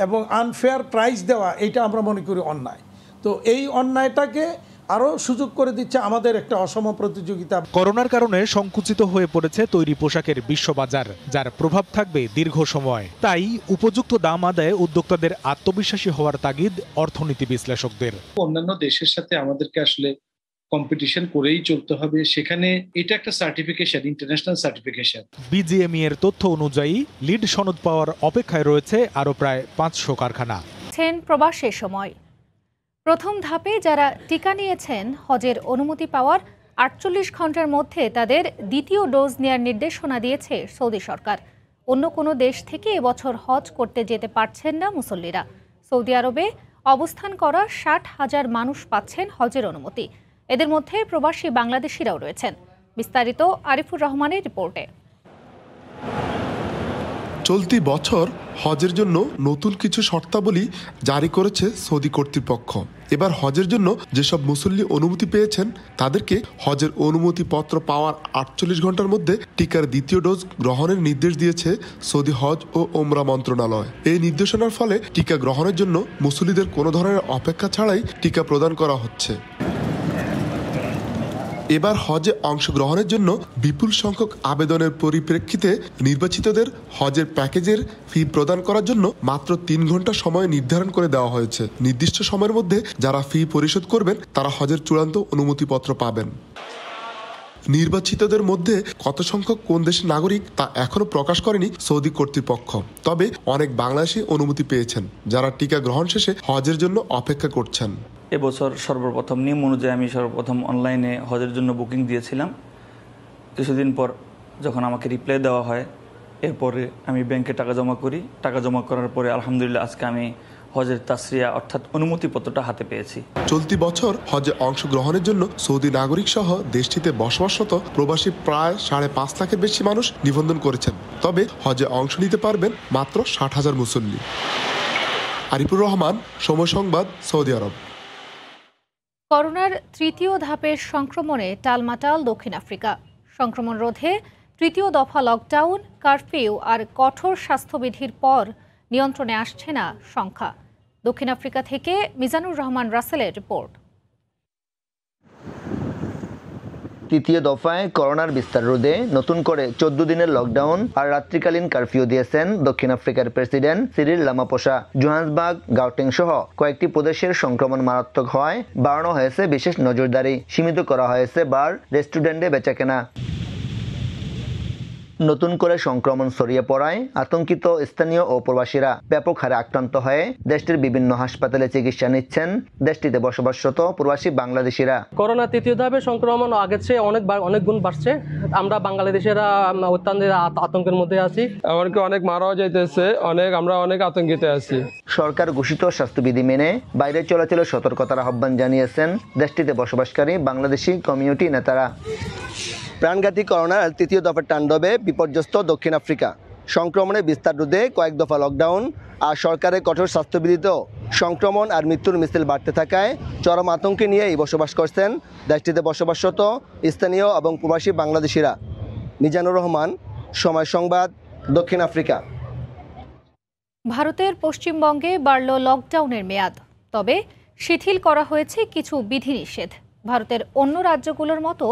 এবং আনফেয়ার প্রাইস দেওয়া, এটা আমরা মনে করি অন্যায়। তো এই অন্যায়টাকে আরও সুযোগ করে দিচ্ছে আমাদের একটা অসম প্রতিযোগিতা। করোনার কারণে সংকুচিত হয়ে পড়েছে তৈরি পোশাকের বিশ্ববাজার, যার প্রভাব থাকবে দীর্ঘ সময়। তাই উপযুক্ত দাম আদায়ে উদ্যোক্তাদের আত্মবিশ্বাসী হওয়ার তাগিদ অর্থনীতি বিশ্লেষকদের। অন্যান্য দেশের সাথে আমাদেরকে আসলে কম্পিটিশন করেই চলতে হবে, সেখানে এটা একটা সার্টিফিকেশন, ইন্টারন্যাশনাল সার্টিফিকেশন। বিজিএমই এর তথ্য অনুযায়ী লিড সনদ পাওয়ার অপেক্ষায় রয়েছে আরও প্রায় 500 কারখানা। প্রবাসের সময় প্রথম ধাপে যারা টিকা নিয়েছেন, হজের অনুমতি পাওয়ার 48 ঘন্টার মধ্যে তাদের দ্বিতীয় ডোজ নেওয়ার নির্দেশনা দিয়েছে সৌদি সরকার। অন্য কোনো দেশ থেকে এবছর হজ করতে যেতে পারছেন না মুসল্লিরা। সৌদি আরবে অবস্থান করা 60,000 মানুষ পাচ্ছেন হজের অনুমতি। এদের মধ্যে প্রবাসী বাংলাদেশিরাও রয়েছেন। বিস্তারিত আরিফুর রহমানের রিপোর্টে। চলতি বছর হজের জন্য নতুন কিছু শর্তাবলী জারি করেছে সৌদি কর্তৃপক্ষ। এবার হজের জন্য যেসব মুসল্লি অনুমতি পেয়েছেন তাদেরকে হজের অনুমতি পত্র পাওয়ার 48 ঘন্টার মধ্যে টিকার দ্বিতীয় ডোজ গ্রহণের নির্দেশ দিয়েছে সৌদি হজ ও ওমরা মন্ত্রণালয়। এই নির্দেশনার ফলে টিকা গ্রহণের জন্য মুসল্লিদের কোনো ধরনের অপেক্ষা ছাড়াই টিকা প্রদান করা হচ্ছে। এবার হজে অংশগ্রহণের জন্য বিপুল সংখ্যক আবেদনের পরিপ্রেক্ষিতে নির্বাচিতদের হজের প্যাকেজের ফি প্রদান করার জন্য মাত্র 3 ঘন্টা সময় নির্ধারণ করে দেওয়া হয়েছে। নির্দিষ্ট সময়ের মধ্যে যারা ফি পরিশোধ করবেন তারা হজের চূড়ান্ত অনুমতিপত্র পাবেন। নির্বাচিতদের মধ্যে কত সংখ্যক কোন দেশের নাগরিক তা এখনো প্রকাশ করেনি সৌদি কর্তৃপক্ষ। তবে অনেক বাংলাদেশি অনুমতি পেয়েছেন, যারা টিকা গ্রহণ শেষে হজের জন্য অপেক্ষা করছেন। এবছর সর্বপ্রথম নিয়ম অনুযায়ী আমি সর্বপ্রথম অনলাইনে হজের জন্য বুকিং দিয়েছিলাম। কিছুদিন পর যখন আমাকে রিপ্লাই দেওয়া হয়, এরপরে আমি ব্যাংকে টাকা জমা করি। টাকা জমা করার পরে আলহামদুলিল্লাহ আজকে আমি হজের তাসরিয়া অর্থাৎ অনুমতিপত্রটা হাতে পেয়েছি। চলতি বছর হজে অংশগ্রহণের জন্য সৌদি নাগরিক সহ দেশটিতে বসবাসরত প্রবাসী প্রায় 5.5 লাখের বেশি মানুষ নিবন্ধন করেছেন। তবে হজে অংশ নিতে পারবেন মাত্র 60,000 মুসল্লি। আরিফুর রহমান, সময় সংবাদ, সৌদি আরব। করোনার তৃতীয় ধাপের সংক্রমণে টালমাটাল দক্ষিণ আফ্রিকা। সংক্রমণ রোধে তৃতীয় দফা লকডাউন, কারফিউ আর কঠোর স্বাস্থ্যবিধির পর নিয়ন্ত্রণে আসছে না সংখ্যা। দক্ষিণ আফ্রিকা থেকে মিজানুর রহমান রাসেলের রিপোর্ট। তৃতীয় দফায় করোনার বিস্তার রোধে নতুন করে 14 দিনের লকডাউন আর রাত্রিকালীন কারফিউ দিয়েছেন দক্ষিণ আফ্রিকার প্রেসিডেন্ট সিরিল রামাপোসা। জোহান্সবার্গ, গাউটেং সহ কয়েকটি প্রদেশের সংক্রমণ মারাত্মক হওয়ায় বাড়ানো হয়েছে বিশেষ নজরদারি, সীমিত করা হয়েছে বার, রেস্টুরেন্টে বেচাকেনা। নতুন করে সংক্রমণ ছড়িয়ে পড়ায় আতঙ্কিত স্থানীয় ও প্রবাসীরা ব্যাপক হারে আক্রান্ত হয়ে দেশটির বিভিন্ন হাসপাতালে চিকিৎসা নিচ্ছেন দেশটিতে বসবাসরত প্রবাসী বাংলাদেশিরা। করোনা তৃতীয় ধাপে সংক্রমণ আগের চেয়ে অনেক গুণ বাড়ছে। আমরা বাংলাদেশিরা অত্যন্ত আতঙ্কের মধ্যে আছি, এমনকি অনেক মারাও যাইতেছে, আমরা অনেক আতঙ্কিত আছি। সরকার ঘোষিত স্বাস্থ্যবিধি মেনে বাইরে চলাচলের সতর্কতার আহ্বান জানিয়েছেন দেশটিতে বসবাসকারী বাংলাদেশি কমিউনিটি নেতারা। প্রাণঘাতী করোনার তৃতীয় দফার তাণ্ডবে বিপর্যস্ত দক্ষিণ আফ্রিকা। সংক্রমণের বিস্তার রোধে কয়েক দফা লকডাউন আর সরকারের কঠোর স্বাস্থ্যবিধিতেও সংক্রমণ আর মৃত্যুর মিছিল বাড়তে থাকায় চরম আতঙ্কে নিয়েই বসবাস করছেন দেশটিতে বসবাসরত স্থানীয় এবং প্রবাসী বাংলাদেশিরা। মিজানুর রহমান, সময় সংবাদ, দক্ষিণ আফ্রিকা। ভারতের পশ্চিমবঙ্গে বাড়ল লকডাউনের মেয়াদ, তবে শিথিল করা হয়েছে কিছু বিধিনিষেধ। ভারতের অন্য রাজ্যগুলোর মতো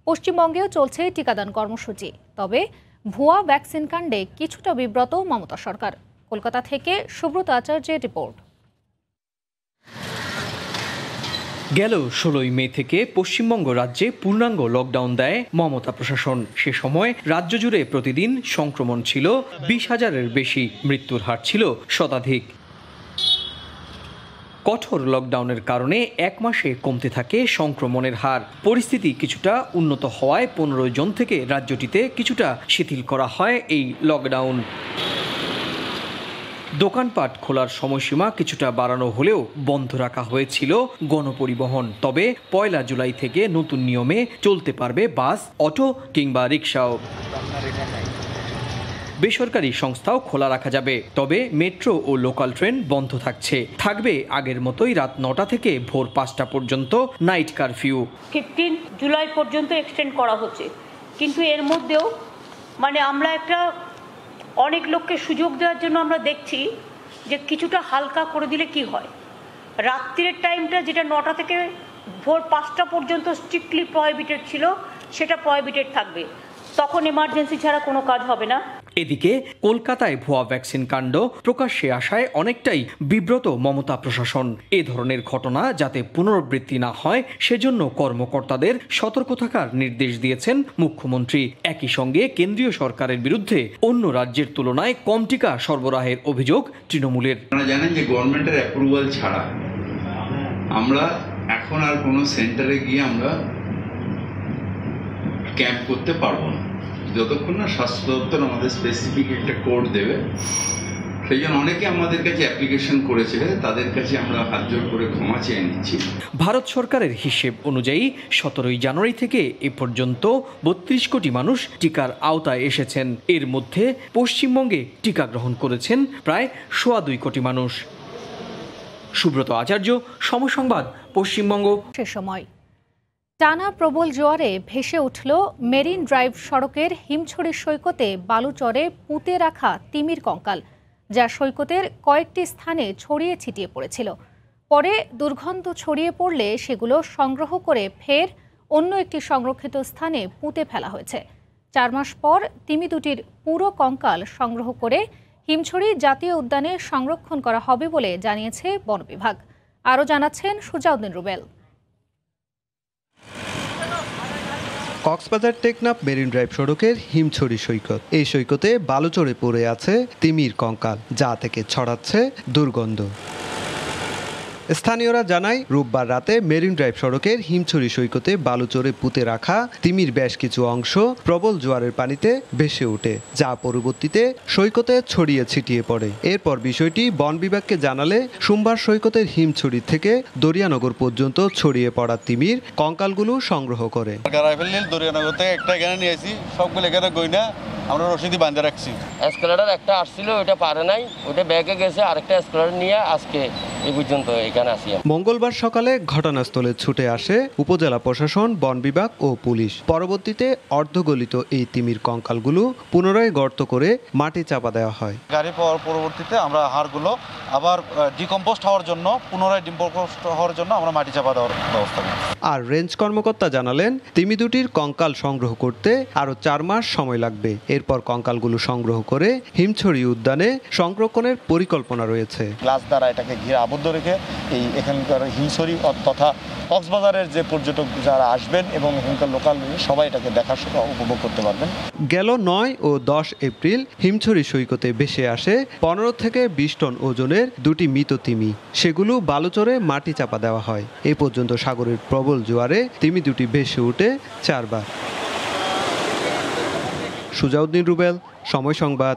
পশ্চিমবঙ্গেও চলছে টিকাদান কর্মসূচি, তবে ভুয়া ভ্যাকসিন কাণ্ডে কিছুটা বিব্রত মমতা সরকার। কলকাতা থেকে সুব্রত আচার্যের রিপোর্ট। গেল 16 মে থেকে পশ্চিমবঙ্গ রাজ্যে পূর্ণাঙ্গ লকডাউন দেয় মমতা প্রশাসন। সে সময় রাজ্য জুড়ে প্রতিদিন সংক্রমণ ছিল 20,000-এর বেশি, মৃত্যুর হার ছিল শতাধিক। কঠোর লকডাউনের কারণে এক মাসে কমতে থাকে সংক্রমণের হার। পরিস্থিতি কিছুটা উন্নত হওয়ায় 15 জন থেকে রাজ্যটিতে কিছুটা শিথিল করা হয় এই লকডাউন। দোকানপাট খোলার সময়সীমা কিছুটা বাড়ানো হলেও বন্ধ রাখা হয়েছিল গণপরিবহন। তবে 1 জুলাই থেকে নতুন নিয়মে চলতে পারবে বাস, অটো কিংবা রিকশাও। বেসরকারি সংস্থাও খোলা রাখা যাবে, তবে মেট্রো ও লোকাল ট্রেন বন্ধ থাকবে আগের মতোই রাত 9টা থেকে ভোর 5টা পর্যন্ত নাইট কারফিউ। 15 জুলাই পর্যন্ত এক্সটেন্ড করা হচ্ছে, কিন্তু এর মধ্যেও আমরা একটা অনেক লোককে সুযোগ দেওয়ার জন্য আমরা দেখছি যে কিছুটা হালকা করে দিলে কি হয়। রাত্রির টাইমটা যেটা 9টা থেকে ভোর 5টা পর্যন্ত স্ট্রিক্টলি প্রহিবিটেড ছিল, সেটা প্রহিবিটেড থাকবে। তখন এমার্জেন্সি ছাড়া কোনো কাজ হবে না। এদিকে কলকাতায় ভুয়া ভ্যাকসিন কাণ্ড প্রকাশ্যে আসায় অনেকটাই বিব্রত মমতা প্রশাসন। এ ধরনের ঘটনা যাতে পুনরাবৃত্তি না হয় সেজন্য কর্মকর্তাদের সতর্ক থাকার নির্দেশ দিয়েছেন মুখ্যমন্ত্রী। একই সঙ্গে কেন্দ্রীয় সরকারের বিরুদ্ধে অন্য রাজ্যের তুলনায় কম টিকা সরবরাহের অভিযোগ তৃণমূলের। আপনারা জানেন যে গভর্নমেন্টের অ্যাপ্রুভাল ছাড়া আমরা এখন আর কোনো সেন্টারে গিয়ে আমরা ক্যাম্প করতে পারবো না, যতক্ষণ না স্বাস্থ্য দপ্তর আমাদের স্পেসিফিক একটা কোড দেবে। সেই জন্য অনেকে আমাদের কাছে অ্যাপ্লিকেশন করেছে, তাদের কাছে আমরা হাত জোর করে ক্ষমা চেয়ে নিচ্ছি। ভারত সরকারের হিসেব অনুযায়ী 17 জানুয়ারি থেকে এ পর্যন্ত 32 কোটি মানুষ টিকার আওতায় এসেছেন। এর মধ্যে পশ্চিমবঙ্গে টিকা গ্রহণ করেছেন প্রায় 2.25 কোটি মানুষ। সুব্রত আচার্য, সময় সংবাদ, পশ্চিমবঙ্গ। সে সময় টানা প্রবল জোয়ারে ভেসে উঠল মেরিন ড্রাইভ সড়কের হিমছড়ি সৈকতে বালুচরে পুঁতে রাখা তিমির কঙ্কাল, যা সৈকতের কয়েকটি স্থানে ছড়িয়ে ছিটিয়ে পড়েছিল। পরে দুর্গন্ধ ছড়িয়ে পড়লে সেগুলো সংগ্রহ করে ফের অন্য একটি সংরক্ষিত স্থানে পুঁতে ফেলা হয়েছে। 4 মাস পর তিমি দুটির পুরো কঙ্কাল সংগ্রহ করে হিমছড়ি জাতীয় উদ্যানে সংরক্ষণ করা হবে বলে জানিয়েছে বন বিভাগ। আরও জানাচ্ছেন সুজাউদ্দিন রুবেল। কক্সবাজার টেকনাফ মেরিন ড্রাইভ সড়কের হিমছড়ি সৈকত। এই সৈকতে বালুচরে পড়ে আছে তিমির কঙ্কাল, যা থেকে ছড়াচ্ছে দুর্গন্ধ। স্থানীয়রা জানায়, রোববার রাতে মেরিন ড্রাইভ সড়কের হিমছড়ি সৈকতে বালুচরে পুঁতে রাখা তিমির বেশ কিছু অংশ প্রবল জোয়ারের পানিতে ভেসে ওঠে, যা পরবর্তীতে সৈকতে ছড়িয়ে ছিটিয়ে পড়ে। এরপর বিষয়টি বন বিভাগকে জানালে সোমবার সৈকতের হিমছড়ি থেকে দরিয়ানগর পর্যন্ত ছড়িয়ে পড়া তিমির কঙ্কালগুলো সংগ্রহ করে। দরিয়ানগর থেকে একটা এখানে নিয়েছি, সবগুলো এখানে গইনা আমরা রশিদি বাঁধে রাখছি। এসকেলেটার একটা আসছিল, ওইটা পারে নাই, ওইটা ব্যাগে গেছে, আরেকটা এসকেলেটার নিয়ে আজকে এই পর্যন্ত এখানে আসি। মঙ্গলবার সকালে ঘটনাস্থলে ছুটে আসে উপজেলা প্রশাসন, বন বিভাগ ও পুলিশ। পরবর্তীতে অর্ধগলিত এই তিমির কঙ্কালগুলো পুনরায় গর্ত করে মাটি চাপা দেওয়া হয়। গাড়ি পাওয়ার পরবর্তীতে আমরা হাড়গুলো আবার ডিকম্পোস্ট হওয়ার জন্য, পুনরায় ডিকম্পোস্ট হওয়ার জন্য আমরা মাটি চাপা দেওয়ার ব্যবস্থা করি। আর রেঞ্জ কর্মকর্তা জানালেন, তিমি দুটির কঙ্কাল সংগ্রহ করতে আরো 4 মাস সময় লাগবে। এরপর কঙ্কালগুলো সংগ্রহ করে হিমছড়ি উদ্যানে সংরক্ষণের পরিকল্পনা রয়েছে। গ্লাস দ্বারা এটাকে ঘিরে আবদ্ধ রেখে এই এখানকার হিমছড়ি তথা কক্সবাজারের যে পর্যটক যারা আসবেন এবং এখানকার লোকাল সবাই এটাকে দেখার উপভোগ করতে পারবেন। গেল 9 ও 10 এপ্রিল হিমছড়ি সৈকতে ভেসে আসে 15 থেকে 20 টন ওজনের দুটি মৃত তিমি। সেগুলো বালুচরে মাটি চাপা দেওয়া হয়। এ পর্যন্ত সাগরের প্রবল জোয়ারে তিমি দুটি ভেসে উঠে 4 বার। সুজাউদ্দিন রুবেল, সময় সংবাদ।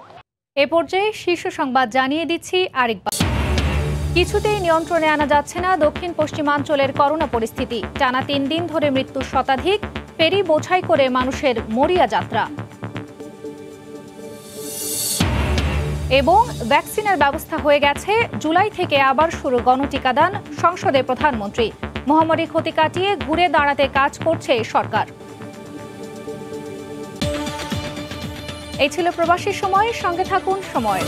এ পর্যায়ে শীর্ষ সংবাদ জানিয়ে দিচ্ছি আরেকবার। কিছুতেই নিয়ন্ত্রণে আনা যাচ্ছে না দক্ষিণ পশ্চিমাঞ্চলের করোনা পরিস্থিতি। টানা 3 দিন ধরে মৃত্যুর শতাধিক, ফেরি বোঝাই করে মানুষের মরিয়া যাত্রা। এবং ভ্যাকসিনের ব্যবস্থা হয়ে গেছে, জুলাই থেকে আবার শুরু গণটিকাদান। সংসদে প্রধানমন্ত্রী, মহামারী ক্ষতি কাটিয়ে ঘুরে দাঁড়াতে কাজ করছে সরকার। এই ছিল প্রবাসীর সময়। সঙ্গে থাকুন সময়।